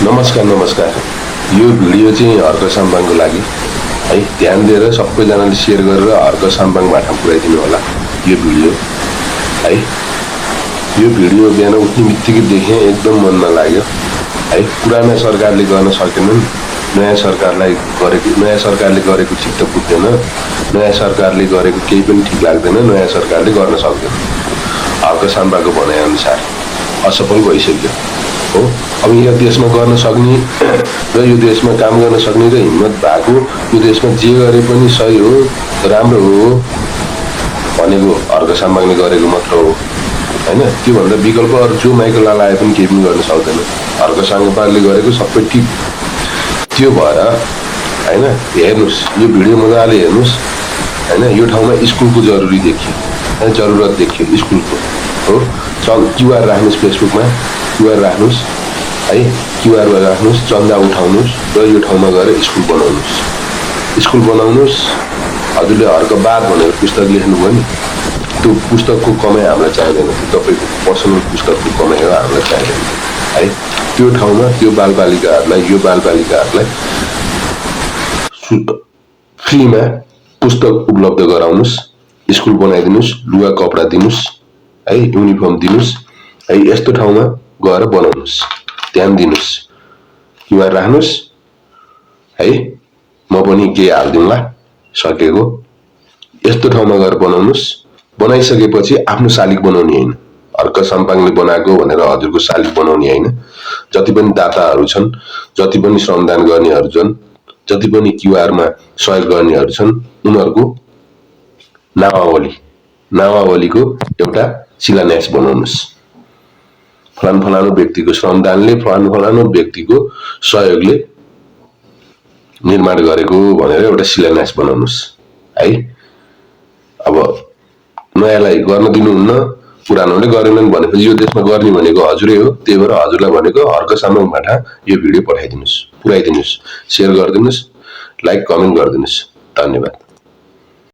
नमस्कार यो भिडियो चाहिँ हर्क साम्बाङको लागि है ध्यान दिएर सबैजनाले शेयर गरेर हर्क साम्बाङबाट पुर्याइदिनु होला यो भिडियो है यो भिडियो बिहान उठ्ने बित्तिकै देखेँ एकदम मनमा लाग्यो है पुराना सरकारले गर्न सकेनन् नयाँ सरकारले गरेको ठिक त बुझ्दैन नयाँ सरकारले गरेको केही पनि ठिक लाग्दैन नयाँ सरकारले गर्न सक्दैन हर्क साम्बाको भनाइ अनुसार असफल भइसक्यो हो अब यो देशमा गर्न सक्ने र यो देशमा काम गर्न सक्ने र हिम्मत भएको यो देशमा जे गरे पनि सही हो राम्रो हो भनेको हर्क साम्बाङले गरेको मात्र हो हैन त्योभन्दा विकल्प अरू जो माइकल लाए पनि केही पनि गर्न सक्दैन हर्क साम्बाङले गरेको सबै ठिक त्यो भएर हैन हेर्नुस् यो भिडियो मजाले हेर्नुस् हैन यो ठाउँमा स्कुलको जरुरत देखियो स्कुलको हो क्युआर राख्नुस् फेसबुकमा क्युआर राख्नुस् है क्युआर राख्नुस् चन्दा उठाउनुस् र यो ठाउँमा गएर स्कुल बनाउनुस् हजुरले हर्क बात भनेर पुस्तक लेख्नुभयो नि त्यो पुस्तकको कमाइ हामीलाई चाहिँदैन तपाईको पर्सनल पुस्तकको कमाइ हो हामीलाई चाहिँदैन है त्यो ठाउँमा त्यो बालबालिकाहरूलाई फ्रीमा पुस्तक उपलब्ध गराउनुस् स्कुल बनाइदिनुस् लुगा कपडा दिनुस् है युनिफर्म दिनुस् है यस्तो ठाउँमा गएर बनाउनुस् ध्यान दिनुस् क्युआर राख्नुस् है म पनि केही हाल्दिउँला सकेको यस्तो ठाउँमा गएर बनाउनुस् बनाइसकेपछि आफ्नो शालिग बनाउने हैन हर्क साम्बाङले बनाएको भनेर हजुरको शालिग बनाउने हैन जति पनि दाताहरू छन् जति पनि श्रमदान गर्नेहरू छन् जति पनि क्युआर मा सहयोग गर्नेहरू छन् उनीहरुको नामावलीको एउटा शिलान्यास बनाउनुस् फलानु व्यक्तिको श्रमदानले फलानु व्यक्तिको सहयोगले निर्माण गरेको भनेर एउटा शिलान्यास बनाउनुस् है अब नयाँलाई गर्न दिनुहुन्न पुरानोले गरेनन् भनेपछि यो देशमा गर्ने भनेको हजुरै हो त्यही भएर हजुरलाई भनेको हर्क साम्बाङबाट यो भिडियो पठाइदिनुस् पुर्याइदिनुस् शेयर गरिदिनुस् लाइक कमेन्ट गरिदिनुस् धन्यवाद।